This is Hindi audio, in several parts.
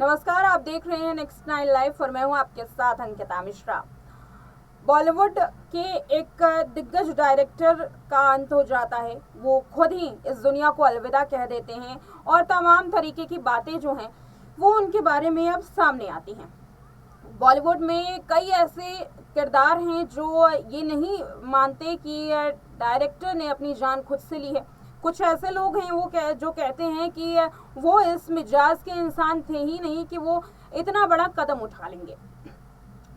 नमस्कार, आप देख रहे हैं नेक्स्ट 9 लाइव और मैं हूं आपके साथ अंकिता मिश्रा। बॉलीवुड के एक दिग्गज डायरेक्टर का अंत हो जाता है। वो खुद ही इस दुनिया को अलविदा कह देते हैं और तमाम तरीके की बातें जो हैं वो उनके बारे में अब सामने आती हैं। बॉलीवुड में कई ऐसे किरदार हैं जो ये नहीं मानते कि डायरेक्टर ने अपनी जान खुद से ली है। कुछ ऐसे लोग हैं जो कहते हैं कि वो इस मिजाज के इंसान थे ही नहीं कि वो इतना बड़ा कदम उठा लेंगे।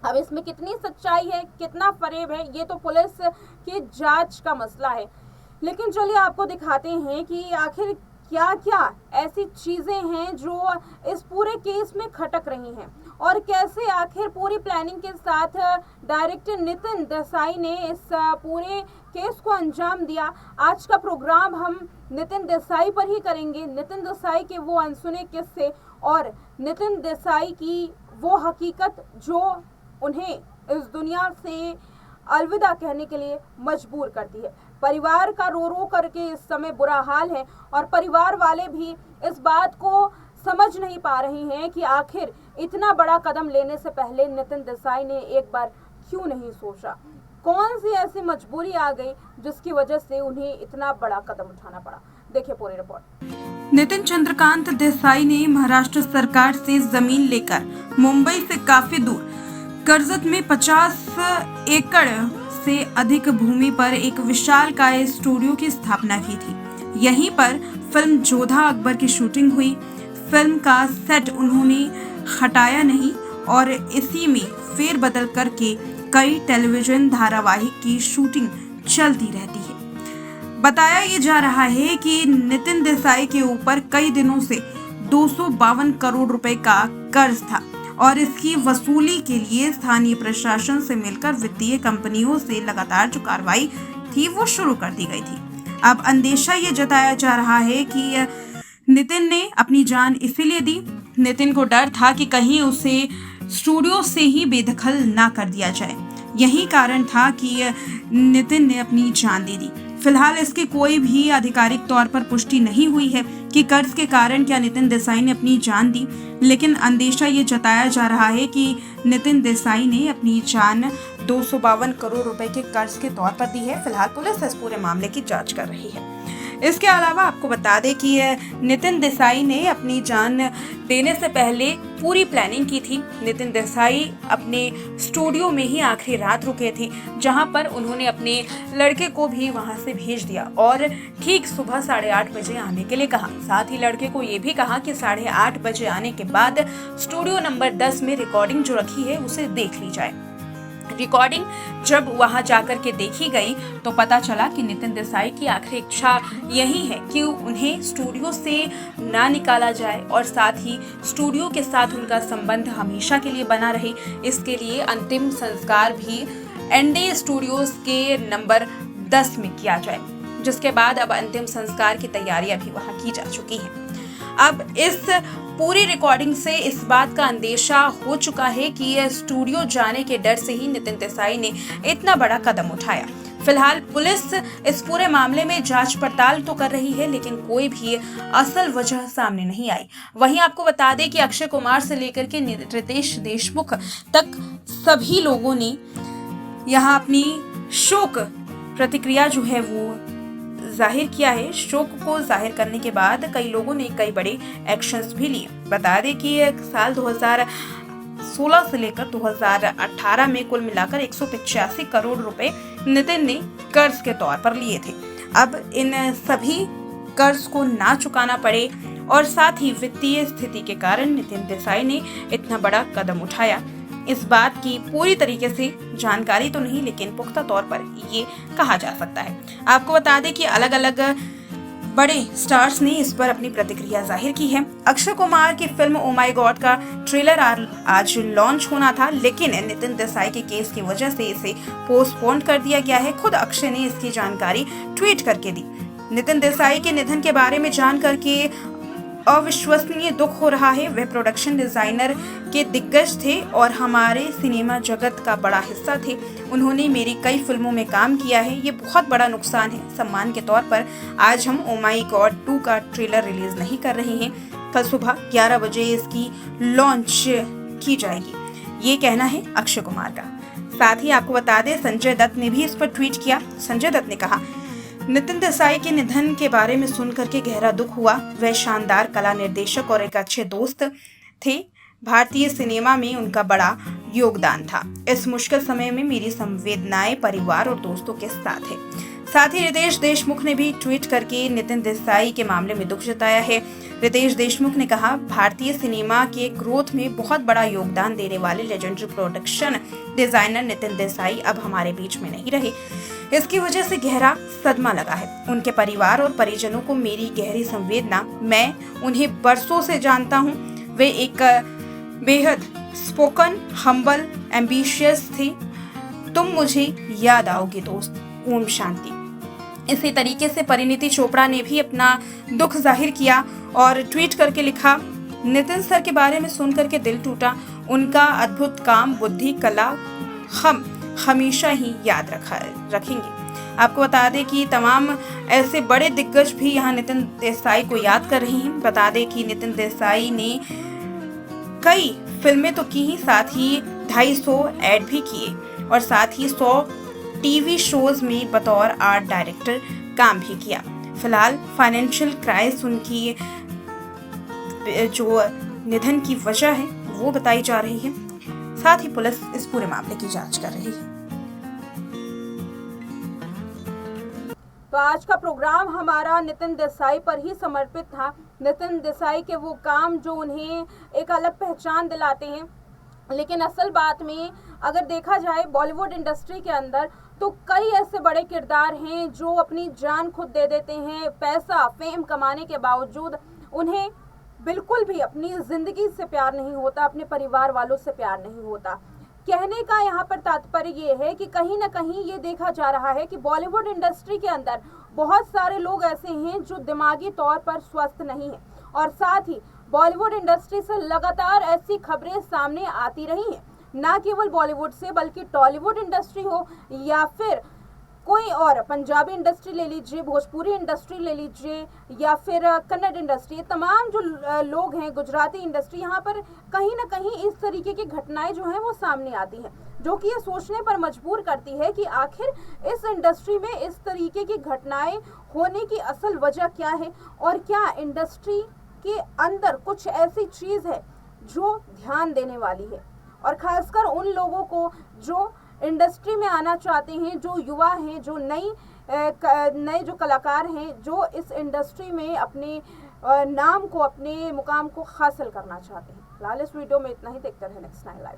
अब इसमें कितनी सच्चाई है, कितना फरेब है, ये तो पुलिस की जांच का मसला है। लेकिन चलिए आपको दिखाते हैं कि आखिर क्या क्या ऐसी चीजें हैं जो इस पूरे केस में खटक रही हैं और कैसे आखिर पूरी प्लानिंग के साथ डायरेक्टर नितिन देसाई ने इस पूरे केस को अंजाम दिया। आज का प्रोग्राम हम नितिन देसाई पर ही करेंगे, नितिन देसाई के वो अनसुने किस्से और नितिन देसाई की वो हकीकत जो उन्हें इस दुनिया से अलविदा कहने के लिए मजबूर करती है। परिवार का रो रो करके इस समय बुरा हाल है और परिवार वाले भी इस बात को समझ नहीं पा रहे हैं कि आखिर इतना बड़ा कदम लेने से पहले नितिन देसाई ने एक बार क्यों नहीं सोचा। कौन सी ऐसी मजबूरी आ गई जिसकी वजह से उन्हें इतना बड़ा कदम उठाना पड़ा। देखिए पूरी रिपोर्ट। नितिन चंद्रकांत देसाई ने महाराष्ट्र सरकार से जमीन लेकर मुंबई से काफी दूर कर्जत में 50 एकड़ से अधिक भूमि पर एक विशालकाय स्टूडियो की स्थापना की थी। यहीं पर फिल्म जोधा अकबर की शूटिंग हुई। फिल्म का सेट उन्होंने हटाया नहीं और इसी में फेरबदल करके कई टेलीविजन धारावाहिक की शूटिंग चलती रहती है। बताया ये जा रहा है कि नितिन देसाई के ऊपर कई दिनों से 252 करोड़ रुपए का कर्ज था और इसकी वसूली के लिए स्थानीय प्रशासन से मिलकर वित्तीय कंपनियों से लगातार जो कार्रवाई थी वो शुरू कर दी गई थी। अब अंदेशा ये जताया जा रहा है कि नितिन ने अपनी जान इसीलिए दी। नितिन को डर था कि कहीं उसे स्टूडियो से ही बेदखल ना कर दिया जाए। यही कारण था कि नितिन ने अपनी जान दे दी। फिलहाल इसकी कोई भी आधिकारिक तौर पर पुष्टि नहीं हुई है कि कर्ज के कारण क्या नितिन देसाई ने अपनी जान दी, लेकिन अंदेशा ये जताया जा रहा है कि नितिन देसाई ने अपनी जान 252 करोड़ रुपए के कर्ज के तौर पर दी है। फिलहाल पुलिस इस पूरे मामले की जांच कर रही है। इसके अलावा आपको बता दें कि नितिन देसाई ने अपनी जान देने से पहले पूरी प्लानिंग की थी। नितिन देसाई अपने स्टूडियो में ही आखिरी रात रुके थे, जहां पर उन्होंने अपने लड़के को भी वहां से भेज दिया और ठीक सुबह 8:30 बजे आने के लिए कहा। साथ ही लड़के को ये भी कहा कि 8:30 बजे आने के बाद स्टूडियो नंबर 10 में रिकॉर्डिंग जो रखी है उसे देख ली जाए। रिकॉर्डिंग जब वहां जाकर के देखी गई तो पता चला कि नितिन देसाई की आखिरी इच्छा यही है कि उन्हें स्टूडियो से ना निकाला जाए और साथ ही स्टूडियो के साथ उनका संबंध हमेशा के लिए बना रहे। इसके लिए अंतिम संस्कार भी एनडे स्टूडियोज के नंबर 10 में किया जाए, जिसके बाद अब अंतिम संस्कार की तैयारियां भी वहां की जा चुकी हैं। अब इस पूरी रिकॉर्डिंग से इस बात का अंदेशा हो चुका है कि यह स्टूडियो जाने के डर से ही नितिन देसाई ने इतना बड़ा कदम उठाया। फिलहाल पुलिस इस पूरे मामले में जांच पड़ताल तो कर रही है, लेकिन कोई भी असल वजह सामने नहीं आई। वहीं आपको बता दें कि अक्षय कुमार से लेकर के रितेश देशमुख तक सभी लोगों ने यहाँ अपनी शोक प्रतिक्रिया जो है वो जाहिर किया है। शोक को जाहिर करने के बाद कई लोगों ने कई बड़े एक्शंस भी लिए। बता दें कि साल 2016 से लेकर 2018 में कुल मिलाकर 185 करोड़ रुपए नितिन ने कर्ज के तौर पर लिए थे। अब इन सभी कर्ज को ना चुकाना पड़े और साथ ही वित्तीय स्थिति के कारण नितिन देसाई ने इतना बड़ा कदम उठाया, इस बात की पूरी तरीके से जानकारी तो नहीं, लेकिन पुख्ता तौर पर ये कहा जा सकता है। आपको बता दें कि अलग अलग बड़े स्टार्स ने इस पर अपनी प्रतिक्रिया जाहिर की है। अक्षय कुमार की फिल्म ओ माय गॉड का ट्रेलर आज लॉन्च होना था, लेकिन नितिन देसाई के केस की वजह से इसे पोस्टपोन कर दिया गया है। खुद अक्षय ने इसकी जानकारी ट्वीट करके दी। नितिन देसाई के निधन के बारे में जान करके अविश्वसनीय दुख हो रहा है। वह प्रोडक्शन डिजाइनर के दिग्गज थे और हमारे सिनेमा जगत का बड़ा हिस्सा थे। उन्होंने मेरी कई फिल्मों में काम किया है। ये बहुत बड़ा नुकसान है। सम्मान के तौर पर आज हम ओ माय गॉड 2 का ट्रेलर रिलीज नहीं कर रहे हैं। कल सुबह 11 बजे इसकी लॉन्च की जाएगी, ये कहना है अक्षय कुमार का। साथ ही आपको बता दें, संजय दत्त ने भी इस पर ट्वीट किया। संजय दत्त ने कहा, नितिन देसाई के निधन के बारे में सुनकर के गहरा दुख हुआ। वह शानदार कला निर्देशक और एक अच्छे दोस्त थे। भारतीय सिनेमा में उनका बड़ा योगदान था। इस मुश्किल समय में मेरी संवेदनाएं परिवार और दोस्तों के साथ है। साथ ही रितेश देशमुख ने भी ट्वीट करके नितिन देसाई के मामले में दुख जताया है। रितेश देशमुख ने कहा, भारतीय सिनेमा के ग्रोथ में बहुत बड़ा योगदान देने वाले legendary production designer Nitin Desai अब हमारे बीच में नहीं रहे। इसकी वजह से गहरा सदमा लगा है। उनके परिवार और परिजनों को मेरी गहरी संवेदना। मैं उन्हें बरसों से जानता हूँ। वे एक बेहद स्पोकन, हम्बल, एम्बिशियस थे। तुम मुझे याद आओगे दोस्त। ओम शांति। इसी तरीके से परिणीति चोपड़ा ने भी अपना दुख जाहिर किया और ट्वीट करके लिखा, नितिन सर के बारे में सुन करके दिल टूटा। उनका अद्भुत काम, बुद्धि, कला हम हमेशा ही याद रखेंगे। आपको बता दें कि तमाम ऐसे बड़े दिग्गज भी यहाँ नितिन देसाई को याद कर रहे हैं। बता दें कि नितिन देसाई ने कई फिल्में तो की ही, साथ ही 250 ऐड भी किए और साथ ही 100 टीवी शोज में बतौर आर्ट डायरेक्टर काम भी किया। फिलहाल फाइनेंशियल क्राइसिस उनकी जो निधन की वजह है वो बताई जा रही है। साथ ही पुलिस इस पूरे मामले की जांच कर रही है। तो आज का प्रोग्राम हमारा नितिन देसाई पर ही समर्पित था। नितिन देसाई के वो काम जो उन्हें एक अलग पहचान दिलाते हैं। लेकिन असल बात में अगर देखा जाए बॉलीवुड इंडस्ट्री के अंदर, तो कई ऐसे बड़े किरदार हैं जो अपनी जान खुद दे देते हैं। पैसा, फेम कमाने के बावजूद उन्हें बिल्कुल भी अपनी जिंदगी से प्यार नहीं होता, अपने परिवार वालों से प्यार नहीं होता। कहने का यहाँ पर तात्पर्य ये है कि कहीं ना कहीं ये देखा जा रहा है कि बॉलीवुड इंडस्ट्री के अंदर बहुत सारे लोग ऐसे हैं जो दिमागी तौर पर स्वस्थ नहीं है। और साथ ही बॉलीवुड इंडस्ट्री से लगातार ऐसी खबरें सामने आती रही हैं, ना केवल बॉलीवुड से बल्कि टॉलीवुड इंडस्ट्री हो या फिर कोई और, पंजाबी इंडस्ट्री ले लीजिए, भोजपुरी इंडस्ट्री ले लीजिए या फिर कन्नड़ इंडस्ट्री, तमाम जो लोग हैं, गुजराती इंडस्ट्री, यहाँ पर कहीं ना कहीं इस तरीके की घटनाएं जो हैं वो सामने आती हैं, जो कि ये सोचने पर मजबूर करती है कि आखिर इस इंडस्ट्री में इस तरीके की घटनाएं होने की असल वजह क्या है और क्या इंडस्ट्री के अंदर कुछ ऐसी चीज़ है जो ध्यान देने वाली है। और खासकर उन लोगों को जो इंडस्ट्री में आना चाहते हैं, जो युवा हैं, जो नए जो कलाकार हैं, जो इस इंडस्ट्री में अपने नाम को, अपने मुकाम को हासिल करना चाहते हैं। फिलहाल इस वीडियो में इतना ही। देखते रहें नेक्स्ट टाइम लाइव।